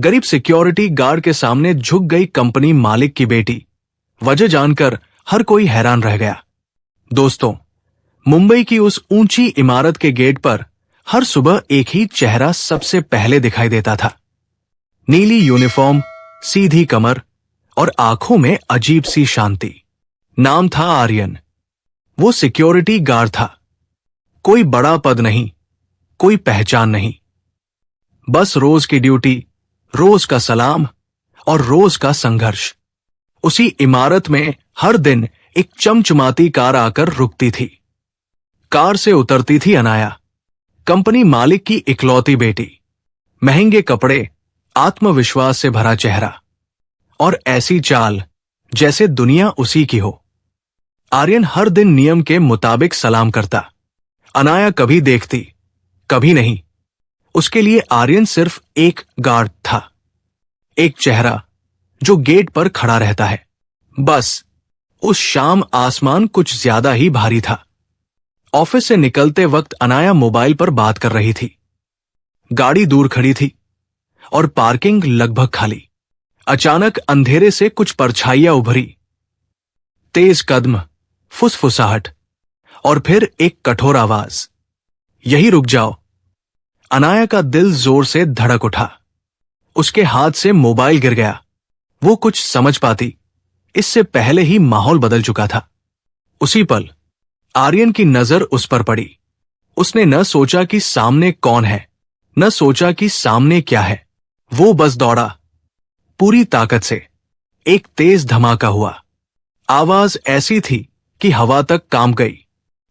गरीब security guard के सामने झुक गई कंपनी मालिक की बेटी। वजह जानकर हर कोई हैरान रह गया। दोस्तों, मुंबई की उस ऊंची इमारत के गेट पर हर सुबह एक ही चेहरा सबसे पहले दिखाई देता था। नीली यूनिफॉर्म, सीधी कमर और आंखों में अजीब सी शांति। नाम था आर्यन। वो सिक्योरिटी गार्ड था। कोई बड़ा पद नहीं, कोई पहचान नहीं, बस रोज की ड्यूटी, रोज का सलाम और रोज का संघर्ष। उसी इमारत में हर दिन एक चमचमाती कार आकर रुकती थी। कार से उतरती थी अनाया, कंपनी मालिक की इकलौती बेटी। महंगे कपड़े, आत्मविश्वास से भरा चेहरा और ऐसी चाल जैसे दुनिया उसी की हो। आर्यन हर दिन नियम के मुताबिक सलाम करता। अनाया कभी देखती, कभी नहीं। उसके लिए आर्यन सिर्फ एक गार्ड था, एक चेहरा जो गेट पर खड़ा रहता है। बस उस शाम आसमान कुछ ज्यादा ही भारी था। ऑफिस से निकलते वक्त अनाया मोबाइल पर बात कर रही थी। गाड़ी दूर खड़ी थी और पार्किंग लगभग खाली। अचानक अंधेरे से कुछ परछाइयां उभरी। तेज कदम, फुसफुसाहट और फिर एक कठोर आवाज, यही रुक जाओ। अनाया का दिल जोर से धड़क उठा। उसके हाथ से मोबाइल गिर गया। वो कुछ समझ पाती, इससे पहले ही माहौल बदल चुका था। उसी पल आर्यन की नजर उस पर पड़ी। उसने न सोचा कि सामने कौन है, न सोचा कि सामने क्या है। वो बस दौड़ा, पूरी ताकत से। एक तेज धमाका हुआ। आवाज ऐसी थी कि हवा तक कांप गई।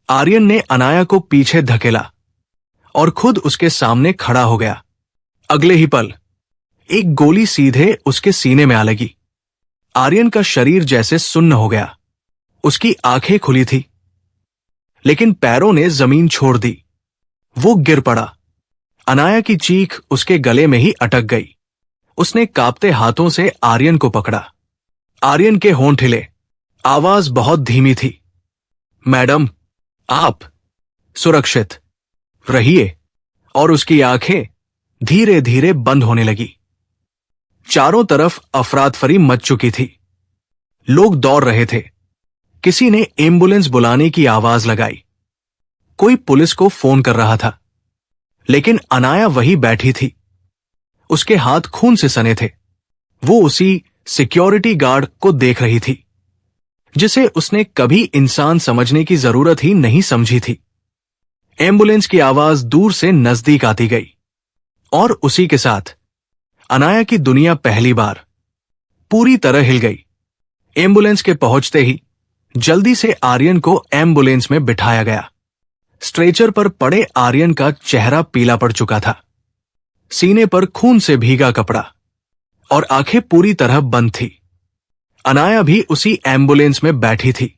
आर्यन ने अनाया को पीछे धकेला और खुद उसके सामने खड़ा हो गया। अगले ही पल एक गोली सीधे उसके सीने में आ लगी। आर्यन का शरीर जैसे सुन्न हो गया। उसकी आंखें खुली थी, लेकिन पैरों ने जमीन छोड़ दी। वो गिर पड़ा। अनाया की चीख उसके गले में ही अटक गई। उसने कांपते हाथों से आर्यन को पकड़ा। आर्यन के होंठ हिले। आवाज बहुत धीमी थी, मैडम, आप सुरक्षित रहिए। और उसकी आंखें धीरे धीरे बंद होने लगी। चारों तरफ अफरातफरी मच चुकी थी। लोग दौड़ रहे थे। किसी ने एम्बुलेंस बुलाने की आवाज लगाई। कोई पुलिस को फोन कर रहा था, लेकिन अनाया वही बैठी थी। उसके हाथ खून से सने थे। वो उसी सिक्योरिटी गार्ड को देख रही थी, जिसे उसने कभी इंसान समझने की जरूरत ही नहीं समझी थी। एम्बुलेंस की आवाज दूर से नजदीक आती गई, और उसी के साथ अनाया की दुनिया पहली बार पूरी तरह हिल गई। एम्बुलेंस के पहुंचते ही जल्दी से आर्यन को एम्बुलेंस में बिठाया गया। स्ट्रेचर पर पड़े आर्यन का चेहरा पीला पड़ चुका था। सीने पर खून से भीगा कपड़ा और आंखें पूरी तरह बंद थी। अनाया भी उसी एम्बुलेंस में बैठी थी।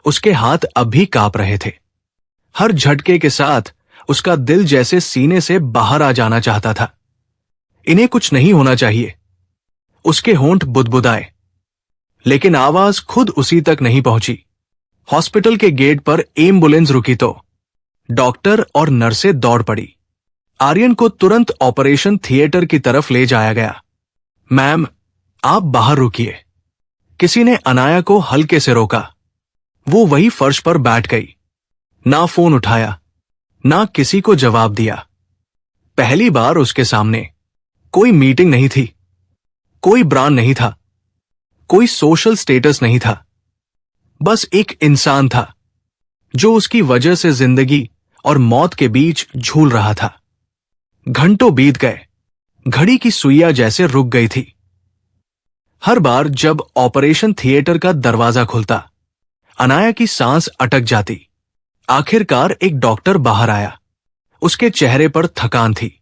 उसके हाथ अब भी कांप रहे थे। हर झटके के साथ उसका दिल जैसे सीने से बाहर आ जाना चाहता था। इन्हें कुछ नहीं होना चाहिए। उसके होंठ बुदबुदाए, लेकिन आवाज खुद उसी तक नहीं पहुंची। हॉस्पिटल के गेट पर एम्बुलेंस रुकी तो डॉक्टर और नर्सें दौड़ पड़ी। आर्यन को तुरंत ऑपरेशन थिएटर की तरफ ले जाया गया। मैम, आप बाहर रुकिए। किसी ने अनाया को हल्के से रोका। वो वही फर्श पर बैठ गई। ना फोन उठाया, ना किसी को जवाब दिया। पहली बार उसके सामने कोई मीटिंग नहीं थी, कोई ब्रांड नहीं था, कोई सोशल स्टेटस नहीं था। बस एक इंसान था जो उसकी वजह से जिंदगी और मौत के बीच झूल रहा था। घंटों बीत गए। घड़ी की सुइयां जैसे रुक गई थी। हर बार जब ऑपरेशन थिएटर का दरवाजा खुलता, अनाया की सांस अटक जाती। आखिरकार एक डॉक्टर बाहर आया। उसके चेहरे पर थकान थी।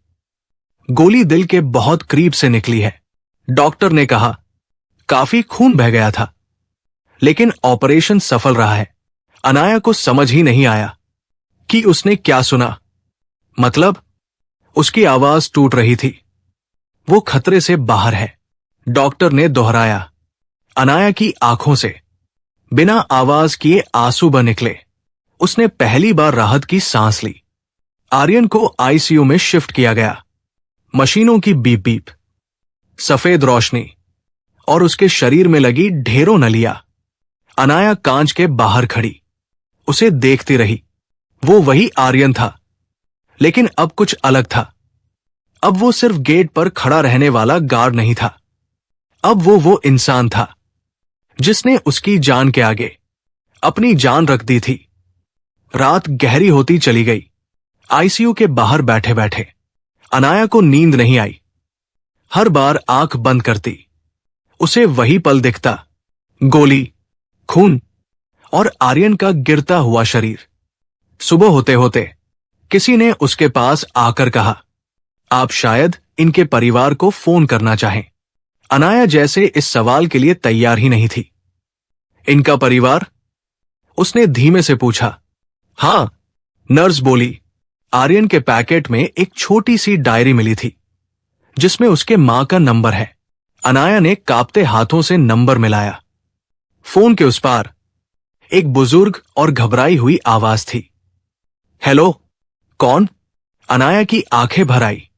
गोली दिल के बहुत करीब से निकली है। डॉक्टर ने कहा, काफी खून बह गया था, लेकिन ऑपरेशन सफल रहा है। अनाया को समझ ही नहीं आया कि उसने क्या सुना। मतलब, उसकी आवाज टूट रही थी। वो खतरे से बाहर है, डॉक्टर ने दोहराया। अनाया की आंखों से बिना आवाज किए आंसू बह निकले। उसने पहली बार राहत की सांस ली। आर्यन को आईसीयू में शिफ्ट किया गया। मशीनों की बीप बीप, सफेद रोशनी और उसके शरीर में लगी ढेरों नलियां। अनाया कांच के बाहर खड़ी उसे देखती रही। वो वही आर्यन था, लेकिन अब कुछ अलग था। अब वो सिर्फ गेट पर खड़ा रहने वाला गार्ड नहीं था। अब वो इंसान था जिसने उसकी जान के आगे अपनी जान रख दी थी। रात गहरी होती चली गई। आईसीयू के बाहर बैठे बैठे अनाया को नींद नहीं आई। हर बार आंख बंद करती, उसे वही पल दिखता, गोली, खून और आर्यन का गिरता हुआ शरीर। सुबह होते होते किसी ने उसके पास आकर कहा, आप शायद इनके परिवार को फोन करना चाहें। अनाया जैसे इस सवाल के लिए तैयार ही नहीं थी। इनका परिवार? उसने धीमे से पूछा। हां, नर्स बोली। आर्यन के पैकेट में एक छोटी सी डायरी मिली थी जिसमें उसके मां का नंबर है। अनाया ने कांपते हाथों से नंबर मिलाया। फोन के उस पार एक बुजुर्ग और घबराई हुई आवाज थी। हेलो, कौन? अनाया की आंखें भर आई।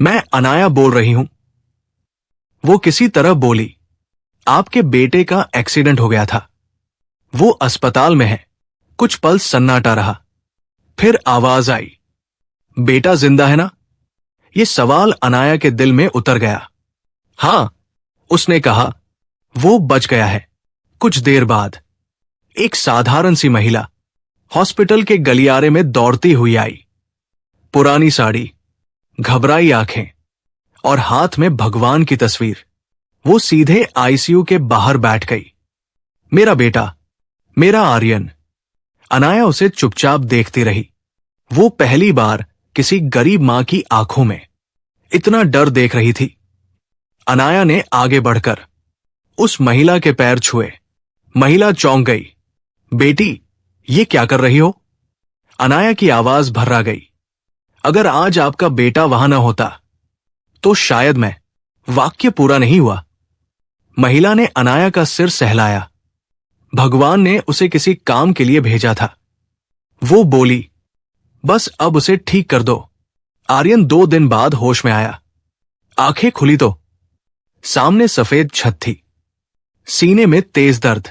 मैं अनाया बोल रही हूं। वो किसी तरह बोली, आपके बेटे का एक्सीडेंट हो गया था। वो अस्पताल में है। कुछ पल सन्नाटा रहा, फिर आवाज आई, बेटा जिंदा है ना? ये सवाल अनाया के दिल में उतर गया। हां, उसने कहा, वो बच गया है। कुछ देर बाद एक साधारण सी महिला हॉस्पिटल के गलियारे में दौड़ती हुई आई। पुरानी साड़ी, घबराई आंखें और हाथ में भगवान की तस्वीर। वो सीधे आईसीयू के बाहर बैठ गई। मेरा बेटा, मेरा आर्यन। अनाया उसे चुपचाप देखती रही। वो पहली बार किसी गरीब मां की आंखों में इतना डर देख रही थी। अनाया ने आगे बढ़कर उस महिला के पैर छुए। महिला चौंक गई। बेटी, ये क्या कर रही हो? अनाया की आवाज भर्रा गई। अगर आज आपका बेटा वहां न होता तो शायद मैं। वाक्य पूरा नहीं हुआ। महिला ने अनाया का सिर सहलाया। भगवान ने उसे किसी काम के लिए भेजा था। वो बोली, बस अब उसे ठीक कर दो। आर्यन 2 दिन बाद होश में आया। आंखें खुली तो सामने सफेद छत थी, सीने में तेज दर्द।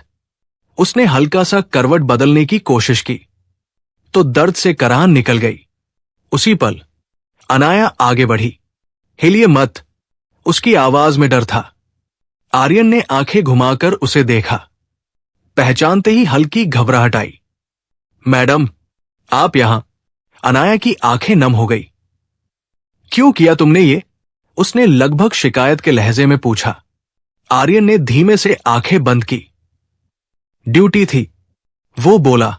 उसने हल्का सा करवट बदलने की कोशिश की तो दर्द से कराहन निकल गई। उसी पल अनाया आगे बढ़ी। हिलिए मत, उसकी आवाज में डर था। आर्यन ने आंखें घुमाकर उसे देखा। पहचानते ही हल्की घबराहट आई। मैडम, आप यहां? अनाया की आंखें नम हो गई। क्यों किया तुमने ये? उसने लगभग शिकायत के लहजे में पूछा। आर्यन ने धीमे से आंखें बंद की। ड्यूटी थी, वो बोला,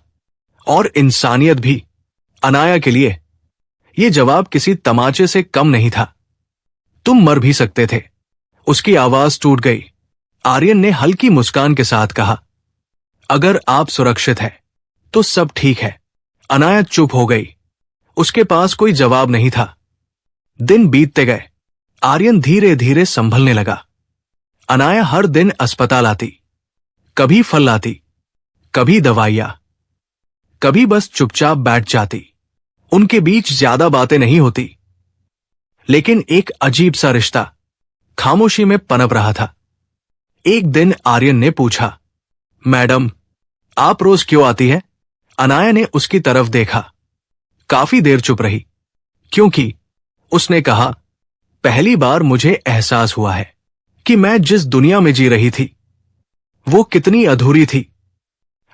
और इंसानियत भी। अनाया के लिए यह जवाब किसी तमाचे से कम नहीं था। तुम मर भी सकते थे। उसकी आवाज टूट गई। आर्यन ने हल्की मुस्कान के साथ कहा, अगर आप सुरक्षित हैं तो सब ठीक है। अनाया चुप हो गई। उसके पास कोई जवाब नहीं था। दिन बीतते गए। आर्यन धीरे धीरे संभलने लगा। अनाया हर दिन अस्पताल आती, कभी फल लाती, कभी दवाइयां, कभी बस चुपचाप बैठ जाती। उनके बीच ज्यादा बातें नहीं होती, लेकिन एक अजीब सा रिश्ता खामोशी में पनप रहा था। एक दिन आर्यन ने पूछा, मैडम, आप रोज क्यों आती है? अनाया ने उसकी तरफ देखा। काफी देर चुप रही। क्योंकि उसने कहा, पहली बार मुझे एहसास हुआ है कि मैं जिस दुनिया में जी रही थी वो कितनी अधूरी थी।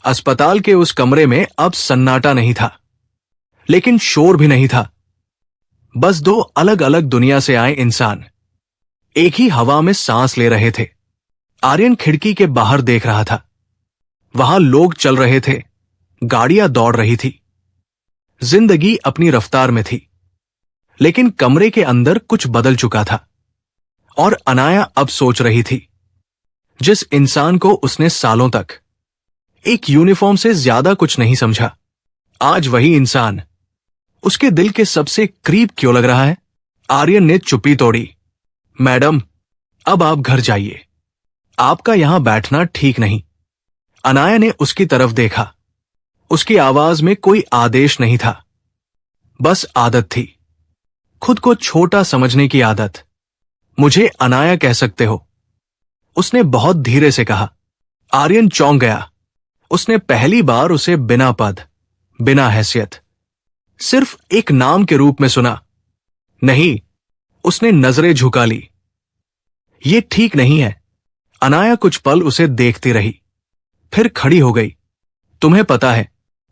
अस्पताल के उस कमरे में अब सन्नाटा नहीं था, लेकिन शोर भी नहीं था। बस 2 अलग अलग दुनिया से आए इंसान एक ही हवा में सांस ले रहे थे। आर्यन खिड़की के बाहर देख रहा था। वहां लोग चल रहे थे, गाड़ियां दौड़ रही थी, जिंदगी अपनी रफ्तार में थी। लेकिन कमरे के अंदर कुछ बदल चुका था। और अनाया अब सोच रही थी, जिस इंसान को उसने सालों तक एक यूनिफॉर्म से ज्यादा कुछ नहीं समझा, आज वही इंसान उसके दिल के सबसे करीब क्यों लग रहा है? आर्यन ने चुप्पी तोड़ी। मैडम, अब आप घर जाइए। आपका यहां बैठना ठीक नहीं। अनाया ने उसकी तरफ देखा। उसकी आवाज में कोई आदेश नहीं था, बस आदत थी। खुद को छोटा समझने की आदत। मुझे अनाया कह सकते हो, उसने बहुत धीरे से कहा। आर्यन चौंक गया। उसने पहली बार उसे बिना पद, बिना हैसियत, सिर्फ एक नाम के रूप में सुना। नहीं, उसने नजरें झुका ली। ये ठीक नहीं है। अनाया कुछ पल उसे देखती रही, फिर खड़ी हो गई। तुम्हें पता है,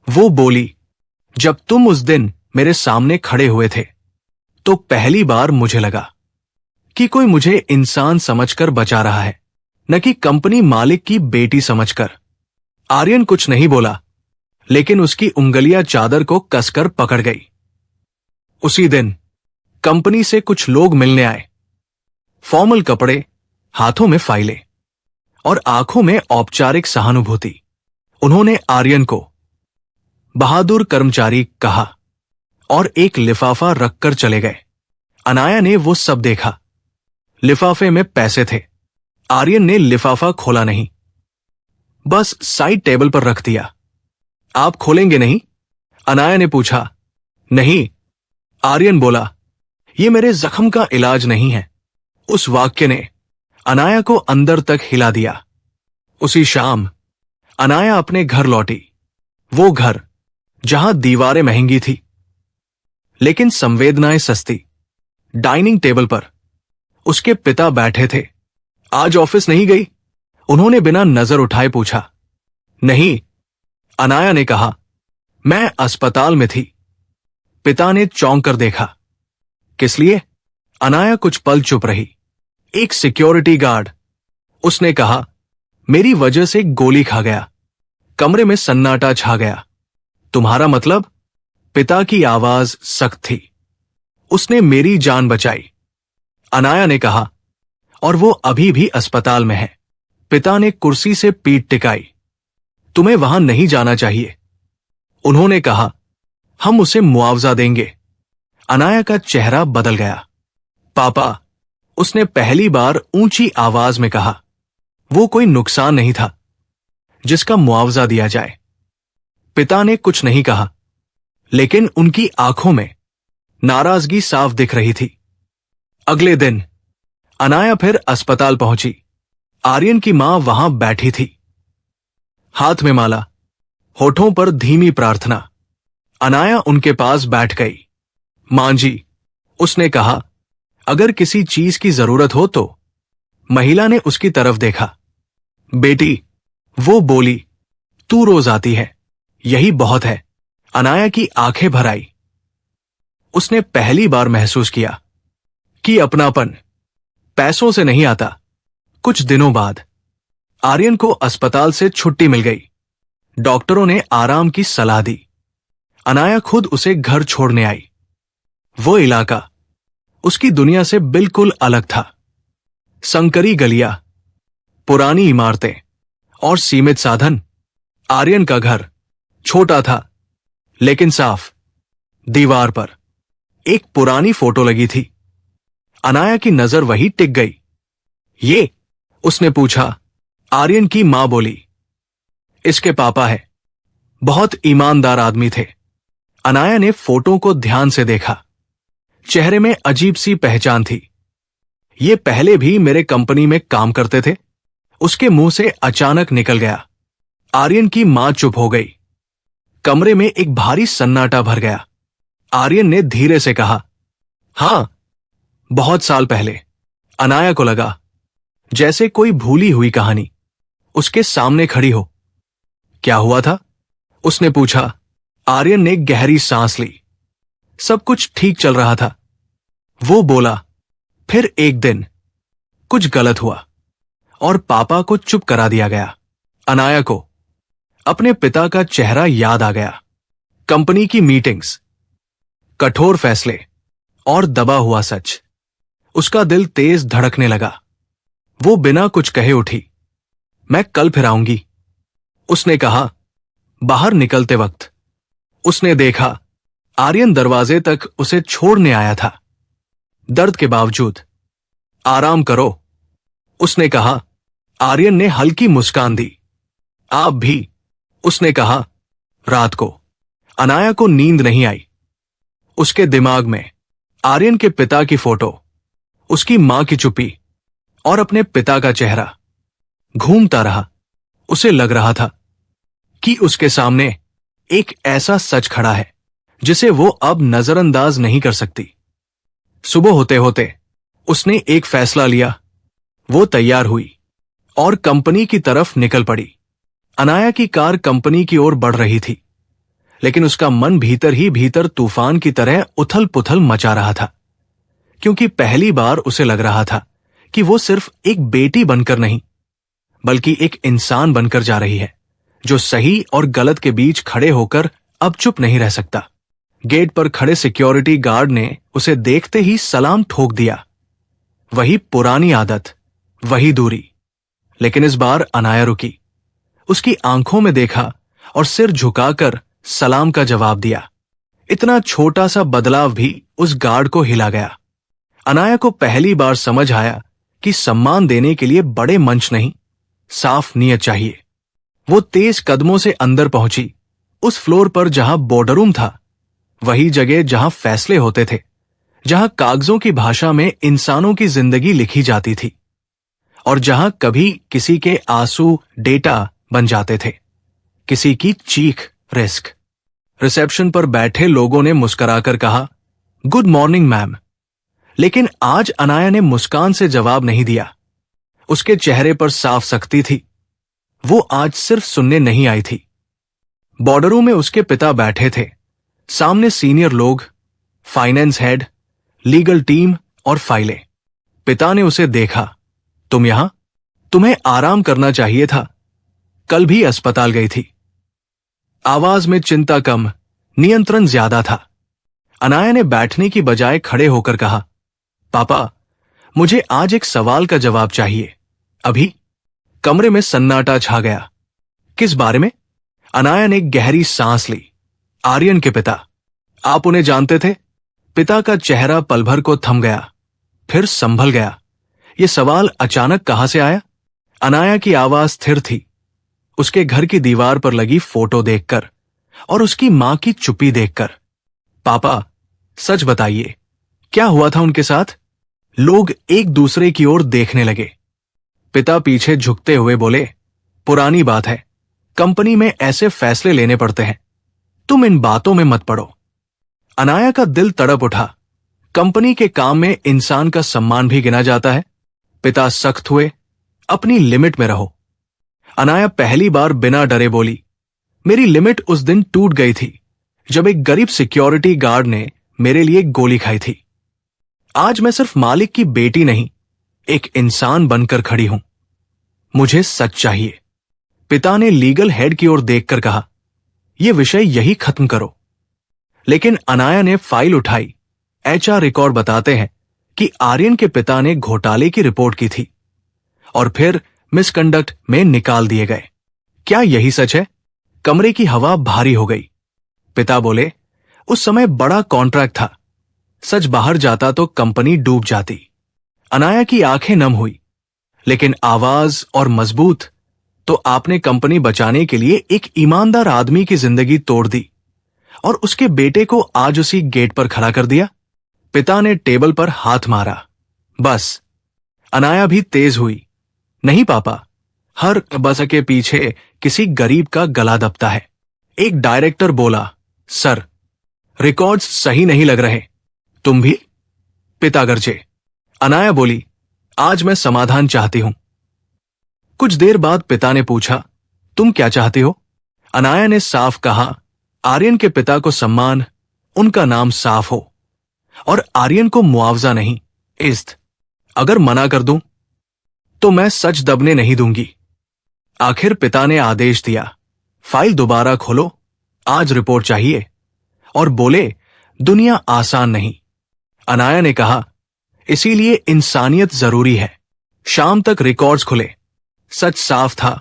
वो बोली, जब तुम उस दिन मेरे सामने खड़े हुए थे तो पहली बार मुझे लगा कि कोई मुझे इंसान समझकर बचा रहा है, न कि कंपनी मालिक की बेटी समझकर। आर्यन कुछ नहीं बोला, लेकिन उसकी उंगलियां चादर को कसकर पकड़ गई। उसी दिन कंपनी से कुछ लोग मिलने आए। फॉर्मल कपड़े, हाथों में फाइलें और आंखों में औपचारिक सहानुभूति। उन्होंने आर्यन को बहादुर कर्मचारी कहा और एक लिफाफा रखकर चले गए। अनाया ने वो सब देखा। लिफाफे में पैसे थे। आर्यन ने लिफाफा खोला नहीं, बस साइड टेबल पर रख दिया। आप खोलेंगे नहीं? अनाया ने पूछा। नहीं, आर्यन बोला, ये मेरे जख्म का इलाज नहीं है। उस वाक्य ने अनाया को अंदर तक हिला दिया। उसी शाम अनाया अपने घर लौटी। वो घर जहां दीवारें महंगी थी लेकिन संवेदनाएं सस्ती। डाइनिंग टेबल पर उसके पिता बैठे थे। आज ऑफिस नहीं गई? उन्होंने बिना नजर उठाए पूछा। नहीं, अनाया ने कहा, मैं अस्पताल में थी। पिता ने चौंक कर देखा। किस लिए? अनाया कुछ पल चुप रही। एक सिक्योरिटी गार्ड, उसने कहा, मेरी वजह से गोली खा गया। कमरे में सन्नाटा छा गया। तुम्हारा मतलब? पिता की आवाज सख्त थी। उसने मेरी जान बचाई, अनाया ने कहा, और वो अभी भी अस्पताल में है। पिता ने कुर्सी से पीठ टिकाई। तुम्हें वहां नहीं जाना चाहिए। उन्होंने कहा, हम उसे मुआवजा देंगे। अनाया का चेहरा बदल गया। पापा, उसने पहली बार ऊंची आवाज में कहा। वो कोई नुकसान नहीं था जिसका मुआवजा दिया जाए। पिता ने कुछ नहीं कहा, लेकिन उनकी आंखों में नाराजगी साफ दिख रही थी। अगले दिन अनाया फिर अस्पताल पहुंची। आर्यन की मां वहां बैठी थी, हाथ में माला, होठों पर धीमी प्रार्थना। अनाया उनके पास बैठ गई। मां जी, उसने कहा, अगर किसी चीज की जरूरत हो तो। महिला ने उसकी तरफ देखा। बेटी, वो बोली, तू रोज आती है, यही बहुत है। अनाया की आंखें भर आई। उसने पहली बार महसूस किया कि अपनापन पैसों से नहीं आता। कुछ दिनों बाद आर्यन को अस्पताल से छुट्टी मिल गई। डॉक्टरों ने आराम की सलाह दी। अनाया खुद उसे घर छोड़ने आई। वो इलाका उसकी दुनिया से बिल्कुल अलग था। संकरी गलियां, पुरानी इमारतें और सीमित साधन। आर्यन का घर छोटा था लेकिन साफ। दीवार पर एक पुरानी फोटो लगी थी। अनाया की नजर वही टिक गई। ये? उसने पूछा। आर्यन की मां बोली, इसके पापा है, बहुत ईमानदार आदमी थे। अनाया ने फोटो को ध्यान से देखा। चेहरे में अजीब सी पहचान थी। ये पहले भी मेरे कंपनी में काम करते थे। उसके मुंह से अचानक निकल गया। आर्यन की मां चुप हो गई। कमरे में एक भारी सन्नाटा भर गया। आर्यन ने धीरे से कहा, हां, बहुत साल पहले। अनाया को लगा जैसे कोई भूली हुई कहानी उसके सामने खड़ी हो। क्या हुआ था? उसने पूछा। आर्यन ने गहरी सांस ली। सब कुछ ठीक चल रहा था। वो बोला, फिर एक दिन कुछ गलत हुआ और पापा को चुप करा दिया गया। अनाया को अपने पिता का चेहरा याद आ गया। कंपनी की मीटिंग्स, कठोर फैसले और दबा हुआ सच। उसका दिल तेज धड़कने लगा। वो बिना कुछ कहे उठी। मैं कल फिर आऊंगी, उसने कहा। बाहर निकलते वक्त उसने देखा आर्यन दरवाजे तक उसे छोड़ने आया था। दर्द के बावजूद, आराम करो, उसने कहा। आर्यन ने हल्की मुस्कान दी। आप भी, उसने कहा। रात को अनाया को नींद नहीं आई। उसके दिमाग में आर्यन के पिता की फोटो, उसकी मां की चुप्पी और अपने पिता का चेहरा घूमता रहा। उसे लग रहा था कि उसके सामने एक ऐसा सच खड़ा है जिसे वो अब नजरअंदाज नहीं कर सकती। सुबह होते होते उसने एक फैसला लिया। वो तैयार हुई और कंपनी की तरफ निकल पड़ी। अनाया की कार कंपनी की ओर बढ़ रही थी, लेकिन उसका मन भीतर ही भीतर तूफान की तरह उथल पुथल मचा रहा था, क्योंकि पहली बार उसे लग रहा था कि वो सिर्फ एक बेटी बनकर नहीं, बल्कि एक इंसान बनकर जा रही है जो सही और गलत के बीच खड़े होकर अब चुप नहीं रह सकता। गेट पर खड़े सिक्योरिटी गार्ड ने उसे देखते ही सलाम ठोक दिया। वही पुरानी आदत, वही दूरी। लेकिन इस बार अनाया रुकी, उसकी आंखों में देखा और सिर झुकाकर सलाम का जवाब दिया। इतना छोटा सा बदलाव भी उस गार्ड को हिला गया। अनाया को पहली बार समझ आया कि सम्मान देने के लिए बड़े मंच नहीं, साफ नीयत चाहिए। वो तेज कदमों से अंदर पहुंची, उस फ्लोर पर जहां बोर्डरूम था, वही जगह जहां फैसले होते थे, जहां कागजों की भाषा में इंसानों की जिंदगी लिखी जाती थी और जहां कभी किसी के आंसू डेटा बन जाते थे, किसी की चीख रिस्क। रिसेप्शन पर बैठे लोगों ने मुस्कुराकर कहा, गुड मॉर्निंग मैम। लेकिन आज अनाया ने मुस्कान से जवाब नहीं दिया। उसके चेहरे पर साफ सख्ती थी। वो आज सिर्फ सुनने नहीं आई थी। बॉर्डरों में उसके पिता बैठे थे, सामने सीनियर लोग, फाइनेंस हेड, लीगल टीम और फाइलें। पिता ने उसे देखा, तुम यहां? तुम्हें आराम करना चाहिए था, कल भी अस्पताल गई थी। आवाज में चिंता कम, नियंत्रण ज्यादा था। अनाया ने बैठने की बजाय खड़े होकर कहा, पापा, मुझे आज एक सवाल का जवाब चाहिए, अभी। कमरे में सन्नाटा छा गया। किस बारे में? अनाया ने गहरी सांस ली। आर्यन के पिता। आप उन्हें जानते थे? पिता का चेहरा पल भर को थम गया, फिर संभल गया। यह सवाल अचानक कहां से आया? अनाया की आवाज स्थिर थी, उसके घर की दीवार पर लगी फोटो देखकर और उसकी मां की चुप्पी देखकर। पापा, सच बताइए, क्या हुआ था उनके साथ? लोग एक दूसरे की ओर देखने लगे। पिता पीछे झुकते हुए बोले, पुरानी बात है, कंपनी में ऐसे फैसले लेने पड़ते हैं, तुम इन बातों में मत पड़ो। अनाया का दिल तड़प उठा। कंपनी के काम में इंसान का सम्मान भी गिना जाता है। पिता सख्त हुए, अपनी लिमिट में रहो। अनाया पहली बार बिना डरे बोली, मेरी लिमिट उस दिन टूट गई थी जब एक गरीब सिक्योरिटी गार्ड ने मेरे लिए गोली खाई थी। आज मैं सिर्फ मालिक की बेटी नहीं, एक इंसान बनकर खड़ी हूं। मुझे सच चाहिए। पिता ने लीगल हेड की ओर देखकर कहा, यह विषय यही खत्म करो। लेकिन अनाया ने फाइल उठाई। एचआर रिकॉर्ड बताते हैं कि आर्यन के पिता ने घोटाले की रिपोर्ट की थी और फिर मिसकंडक्ट में निकाल दिए गए। क्या यही सच है? कमरे की हवा भारी हो गई। पिता बोले, उस समय बड़ा कॉन्ट्रैक्ट था, सच बाहर जाता तो कंपनी डूब जाती। अनाया की आंखें नम हुई, लेकिन आवाज और मजबूत, तो आपने कंपनी बचाने के लिए एक ईमानदार आदमी की जिंदगी तोड़ दी और उसके बेटे को आज उसी गेट पर खड़ा कर दिया। पिता ने टेबल पर हाथ मारा। बस। अनाया भी तेज हुई। नहीं पापा, हर बस के पीछे किसी गरीब का गला दबता है। एक डायरेक्टर बोला, सर, रिकॉर्ड्स सही नहीं लग रहे। तुम भी? पिता गरजे। अनाया बोली, आज मैं समाधान चाहती हूं। कुछ देर बाद पिता ने पूछा, तुम क्या चाहती हो? अनाया ने साफ कहा, आर्यन के पिता को सम्मान, उनका नाम साफ हो, और आर्यन को मुआवजा नहीं, इज्जत। अगर मना कर दूं तो मैं सच दबने नहीं दूंगी। आखिर पिता ने आदेश दिया, फाइल दोबारा खोलो, आज रिपोर्ट चाहिए। और बोले, दुनिया आसान नहीं। अनाया ने कहा, इसीलिए इंसानियत जरूरी है। शाम तक रिकॉर्ड्स खुले। सच साफ था,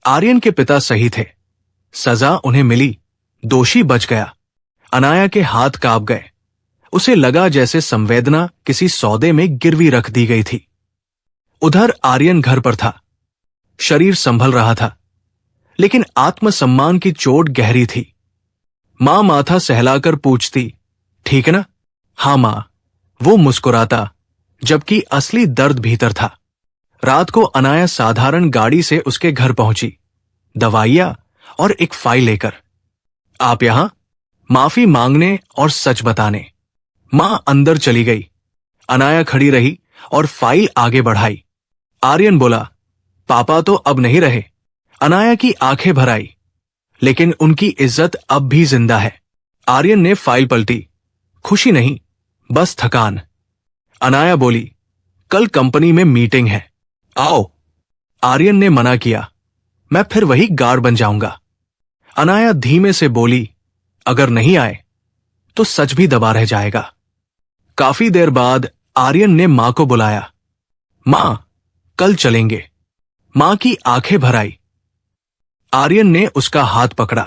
आर्यन के पिता सही थे। सजा उन्हें मिली, दोषी बच गया। अनाया के हाथ कांप गए। उसे लगा जैसे संवेदना किसी सौदे में गिरवी रख दी गई थी। उधर आर्यन घर पर था, शरीर संभल रहा था, लेकिन आत्मसम्मान की चोट गहरी थी। मां माथा सहलाकर पूछती, ठीक है ना? हां मां। वो मुस्कुराता, जबकि असली दर्द भीतर था। रात को अनाया साधारण गाड़ी से उसके घर पहुंची, दवाइयां और एक फाइल लेकर। आप यहां? माफी मांगने और सच बताने। मां अंदर चली गई। अनाया खड़ी रही और फाइल आगे बढ़ाई। आर्यन बोला, पापा तो अब नहीं रहे। अनाया की आंखें भर आई, लेकिन उनकी इज्जत अब भी जिंदा है। आर्यन ने फाइल पलटी। खुशी नहीं, बस थकान। अनाया बोली, कल कंपनी में मीटिंग है, आओ। आर्यन ने मना किया, मैं फिर वही गार्ड बन जाऊंगा। अनाया धीमे से बोली, अगर नहीं आए तो सच भी दबा रह जाएगा। काफी देर बाद आर्यन ने मां को बुलाया। मां, कल चलेंगे। मां की आंखें भर आई। आर्यन ने उसका हाथ पकड़ा।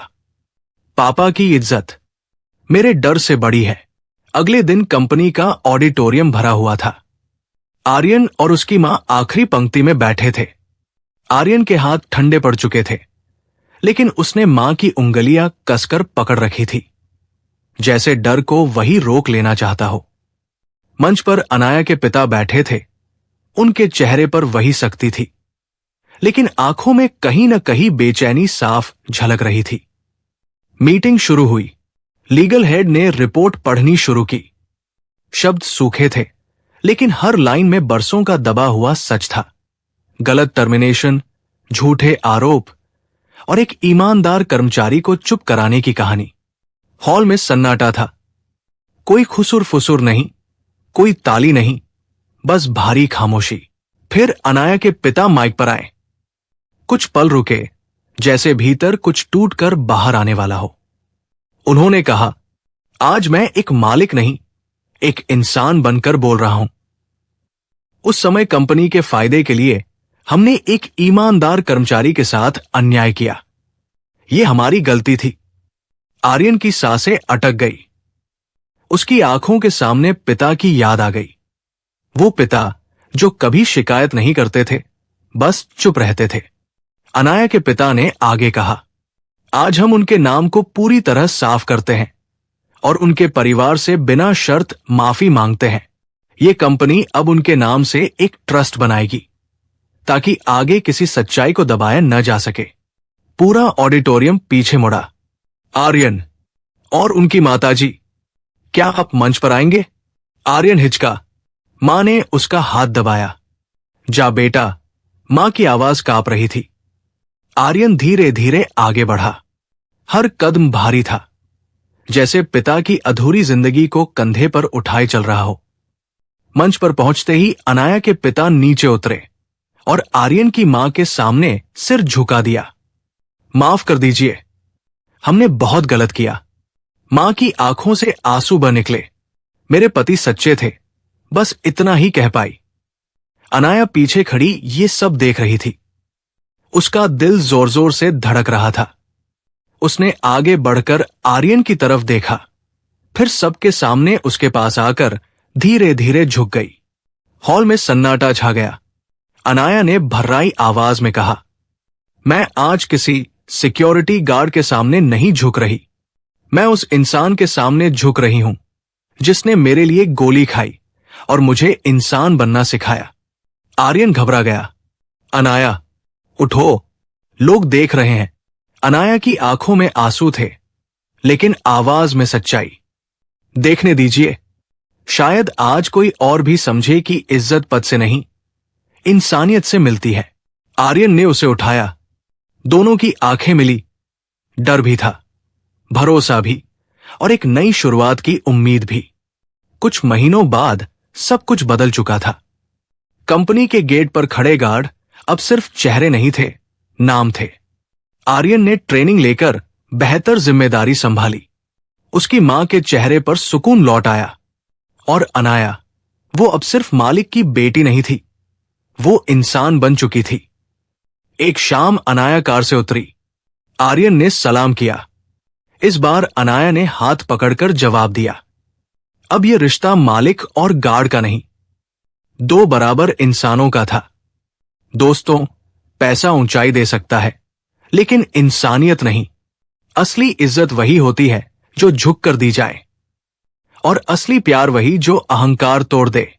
पापा की इज्जत मेरे डर से बड़ी है। अगले दिन कंपनी का ऑडिटोरियम भरा हुआ था। आर्यन और उसकी मां आखिरी पंक्ति में बैठे थे। आर्यन के हाथ ठंडे पड़ चुके थे, लेकिन उसने मां की उंगलियां कसकर पकड़ रखी थी, जैसे डर को वही रोक लेना चाहता हो। मंच पर अनाया के पिता बैठे थे। उनके चेहरे पर वही सख्ती थी, लेकिन आंखों में कहीं न कहीं बेचैनी साफ झलक रही थी। मीटिंग शुरू हुई। लीगल हेड ने रिपोर्ट पढ़नी शुरू की। शब्द सूखे थे, लेकिन हर लाइन में बरसों का दबा हुआ सच था। गलत टर्मिनेशन, झूठे आरोप और एक ईमानदार कर्मचारी को चुप कराने की कहानी। हॉल में सन्नाटा था। कोई खुसुर फुसुर नहीं, कोई ताली नहीं, बस भारी खामोशी। फिर अनाया के पिता माइक पर आए। कुछ पल रुके, जैसे भीतर कुछ टूटकर बाहर आने वाला हो। उन्होंने कहा, आज मैं एक मालिक नहीं, एक इंसान बनकर बोल रहा हूं। उस समय कंपनी के फायदे के लिए हमने एक ईमानदार कर्मचारी के साथ अन्याय किया। यह हमारी गलती थी। आर्यन की सांसें अटक गई। उसकी आंखों के सामने पिता की याद आ गई। वो पिता जो कभी शिकायत नहीं करते थे, बस चुप रहते थे। अनाया के पिता ने आगे कहा, आज हम उनके नाम को पूरी तरह साफ करते हैं और उनके परिवार से बिना शर्त माफी मांगते हैं। ये कंपनी अब उनके नाम से एक ट्रस्ट बनाएगी, ताकि आगे किसी सच्चाई को दबाया न जा सके। पूरा ऑडिटोरियम पीछे मुड़ा। आर्यन और उनकी माताजी, क्या आप मंच पर आएंगे? आर्यन हिचका। मां ने उसका हाथ दबाया। जा बेटा, मां की आवाज कांप रही थी। आर्यन धीरे धीरे आगे बढ़ा। हर कदम भारी था, जैसे पिता की अधूरी जिंदगी को कंधे पर उठाए चल रहा हो। मंच पर पहुंचते ही अनाया के पिता नीचे उतरे और आर्यन की मां के सामने सिर झुका दिया। माफ कर दीजिए, हमने बहुत गलत किया। मां की आंखों से आंसू बह निकले। मेरे पति सच्चे थे, बस इतना ही कह पाई। अनाया पीछे खड़ी ये सब देख रही थी। उसका दिल जोर जोर से धड़क रहा था। उसने आगे बढ़कर आर्यन की तरफ देखा, फिर सबके सामने उसके पास आकर धीरे धीरे झुक गई। हॉल में सन्नाटा छा गया। अनाया ने भर्राई आवाज में कहा, मैं आज किसी सिक्योरिटी गार्ड के सामने नहीं झुक रही। मैं उस इंसान के सामने झुक रही हूं जिसने मेरे लिए गोली खाई और मुझे इंसान बनना सिखाया। आर्यन घबरा गया। अनाया, उठो, लोग देख रहे हैं। अनाया की आंखों में आंसू थे, लेकिन आवाज में सच्चाई। देखने दीजिए, शायद आज कोई और भी समझे कि इज्जत पद से नहीं, इंसानियत से मिलती है। आर्यन ने उसे उठाया। दोनों की आंखें मिली। डर भी था, भरोसा भी, और एक नई शुरुआत की उम्मीद भी। कुछ महीनों बाद सब कुछ बदल चुका था। कंपनी के गेट पर खड़े गार्ड अब सिर्फ चेहरे नहीं थे, नाम थे। आर्यन ने ट्रेनिंग लेकर बेहतर जिम्मेदारी संभाली। उसकी मां के चेहरे पर सुकून लौट आया। और अनाया, वो अब सिर्फ मालिक की बेटी नहीं थी, वो इंसान बन चुकी थी। एक शाम अनाया कार से उतरी। आर्यन ने सलाम किया। इस बार अनाया ने हाथ पकड़कर जवाब दिया। अब यह रिश्ता मालिक और गार्ड का नहीं, दो बराबर इंसानों का था। दोस्तों, पैसा ऊंचाई दे सकता है, लेकिन इंसानियत नहीं। असली इज्जत वही होती है जो झुक कर दी जाए, और असली प्यार वही जो अहंकार तोड़ दे।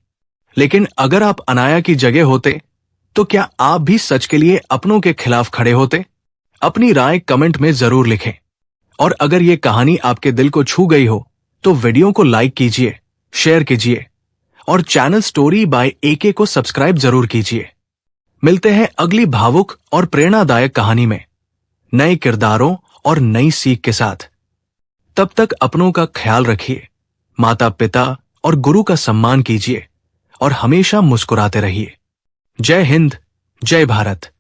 लेकिन अगर आप अनाया की जगह होते तो क्या आप भी सच के लिए अपनों के खिलाफ खड़े होते? अपनी राय कमेंट में जरूर लिखें। और अगर ये कहानी आपके दिल को छू गई हो तो वीडियो को लाइक कीजिए, शेयर कीजिए और चैनल स्टोरी बाय एके को सब्सक्राइब जरूर कीजिए। मिलते हैं अगली भावुक और प्रेरणादायक कहानी में, नए किरदारों और नई सीख के साथ। तब तक अपनों का ख्याल रखिए, माता पिता और गुरु का सम्मान कीजिए और हमेशा मुस्कुराते रहिए। जय हिंद, जय भारत।